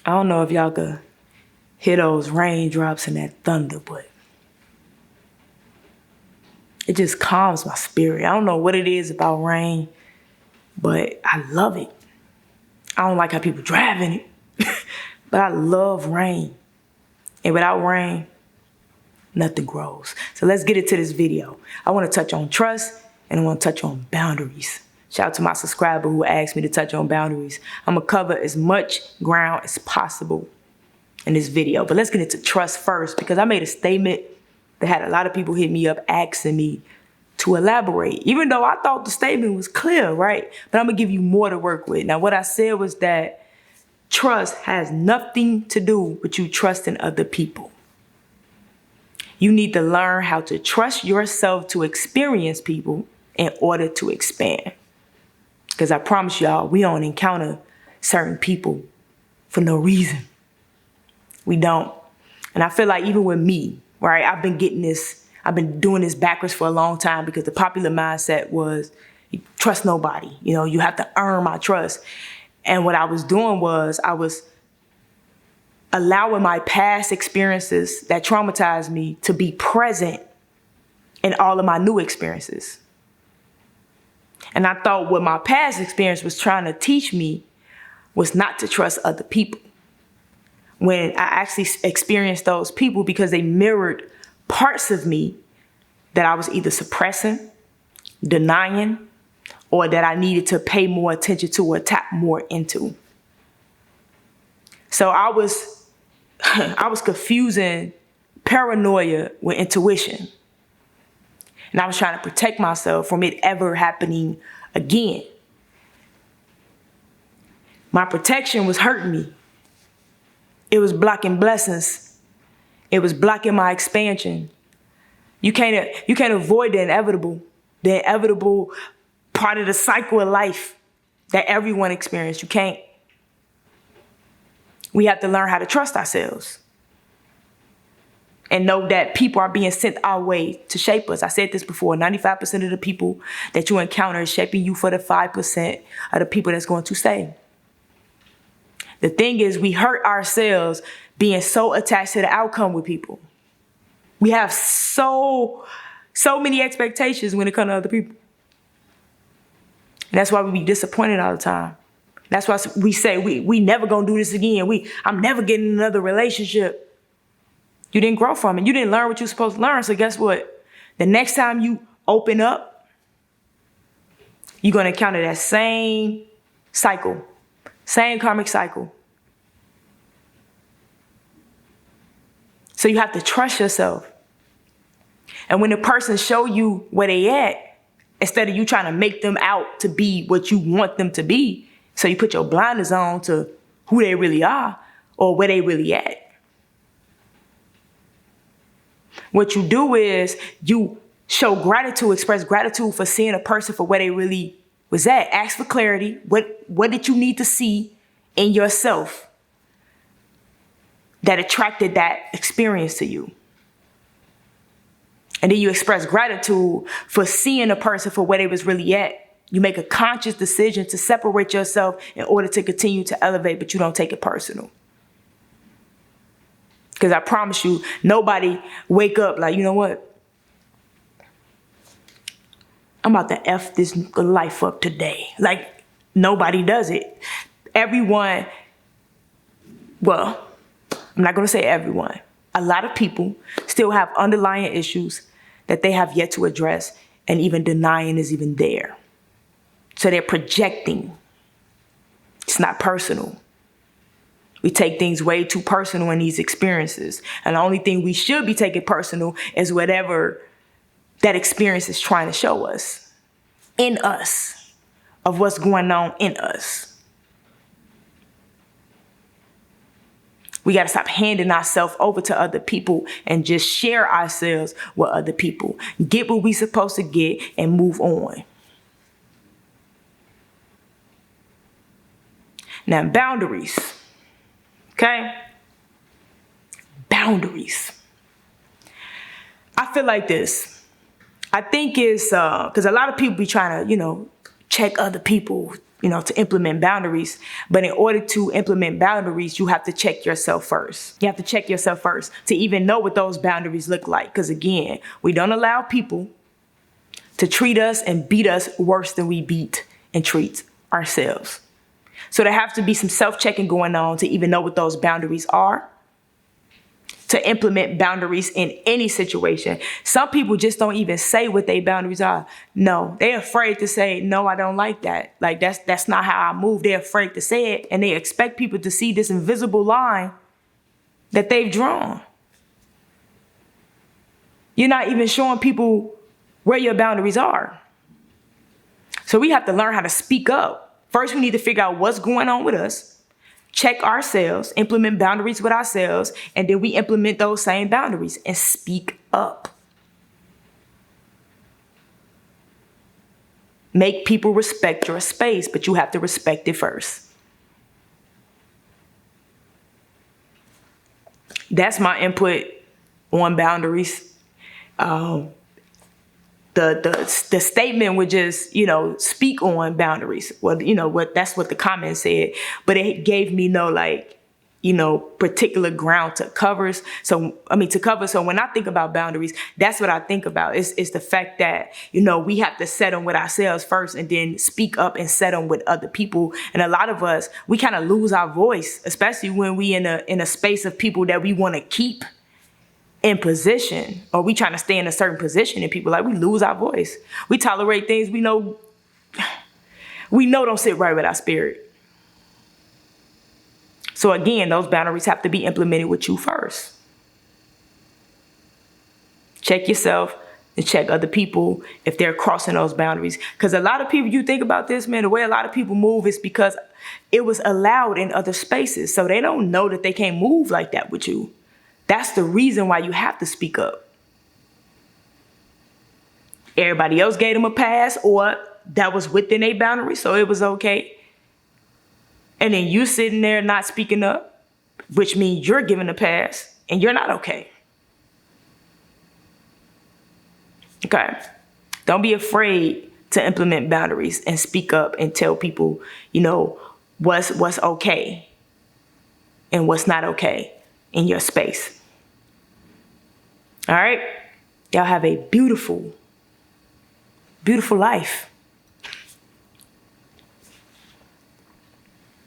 I don't know if y'all could hear those raindrops and that thunder, but it just calms my spirit. I don't know what it is about rain, but I love it. I don't like how people drive in it, but I love rain. And without rain, nothing grows. So let's get into this video. I want to touch on trust and I want to touch on boundaries. Shout out to my subscriber who asked me to touch on boundaries. I'm going to cover as much ground as possible in this video. But let's get into trust first, because I made a statement that had a lot of people hit me up asking me to elaborate, even though I thought the statement was clear, right? But I'm going to give you more to work with. Now, what I said was that trust has nothing to do with you trusting other people. You need to learn how to trust yourself to experience people in order to expand. Because I promise y'all, we don't encounter certain people for no reason. We don't. And I feel like even with me, right, I've been doing this backwards for a long time, because the popular mindset was you trust nobody. You know, you have to earn my trust. And what I was doing was I was allowing my past experiences that traumatized me to be present in all of my new experiences. And I thought what my past experience was trying to teach me was not to trust other people, when I actually experienced those people because they mirrored parts of me that I was either suppressing, denying, or that I needed to pay more attention to or tap more into. So I was confusing paranoia with intuition. And I was trying to protect myself from it ever happening again. My protection was hurting me. It was blocking blessings. It was blocking my expansion. You can't avoid the inevitable part of the cycle of life that everyone experienced. You can't. We have to learn how to trust ourselves and know that people are being sent our way to shape us. I said this before, 95% of the people that you encounter is shaping you for the 5% of the people that's going to stay. The thing is, we hurt ourselves being so attached to the outcome with people. We have so many expectations when it comes to other people. And that's why we be disappointed all the time. That's why we say we never gonna do this again. I'm never getting another relationship. You didn't grow from it. You didn't learn what you're supposed to learn. So guess what? The next time you open up, you're going to encounter that same cycle, same karmic cycle. So you have to trust yourself. And when the person show you where they at, instead of you trying to make them out to be what you want them to be, so you put your blinders on to who they really are or where they really at. What you do is you show gratitude, express gratitude for seeing a person for where they really was at. Ask for clarity. What did you need to see in yourself that attracted that experience to you? And then you express gratitude for seeing a person for where they was really at. You make a conscious decision to separate yourself in order to continue to elevate, but you don't take it personal. Because I promise you, nobody wake up like, you know what? I'm about to F this life up today. Like, nobody does it. Everyone, well, I'm not going to say everyone. A lot of people still have underlying issues that they have yet to address, and even denying is even there. So they're projecting. It's not personal. We take things way too personal in these experiences. And the only thing we should be taking personal is whatever that experience is trying to show us, in us, of what's going on in us. We got to stop handing ourselves over to other people and just share ourselves with other people. Get what we're supposed to get and move on. Now, boundaries. Okay? Boundaries. I feel like this. I think it's because a lot of people be trying to, check other people, to implement boundaries. But in order to implement boundaries, you have to check yourself first. You have to check yourself first to even know what those boundaries look like. Because again, we don't allow people to treat us and beat us worse than we beat and treat ourselves. So there have to be some self-checking going on to even know what those boundaries are, to implement boundaries in any situation. Some people just don't even say what their boundaries are. No, they're afraid to say, no, I don't like that. Like that's not how I move. They're afraid to say it, and they expect people to see this invisible line that they've drawn. You're not even showing people where your boundaries are. So we have to learn how to speak up. First, we need to figure out what's going on with us, check ourselves, implement boundaries with ourselves, and then we implement those same boundaries and speak up. Make people respect your space, but you have to respect it first. That's my input on boundaries. The statement would just, speak on boundaries. Well, that's what the comment said, but it gave me no particular ground to cover. So when I think about boundaries, that's what I think about. It's the fact that, we have to set them with ourselves first and then speak up and set them with other people. And a lot of us, we kind of lose our voice, especially when we in a space of people that we want to keep in position, or we trying to stay in a certain position, and people we lose our voice. We tolerate things we know don't sit right with our spirit. So again, those boundaries have to be implemented with you first. Check yourself and check other people if they're crossing those boundaries. Because a lot of people, you think about this, man, the way a lot of people move is because it was allowed in other spaces. So they don't know that they can't move like that with you. That's the reason why you have to speak up. Everybody else gave them a pass, or that was within their boundaries, so it was okay. And then you sitting there not speaking up, which means you're giving a pass and you're not okay. Okay. Don't be afraid to implement boundaries and speak up and tell people, what's okay and what's not okay in your space. All right. Y'all have a beautiful, beautiful life.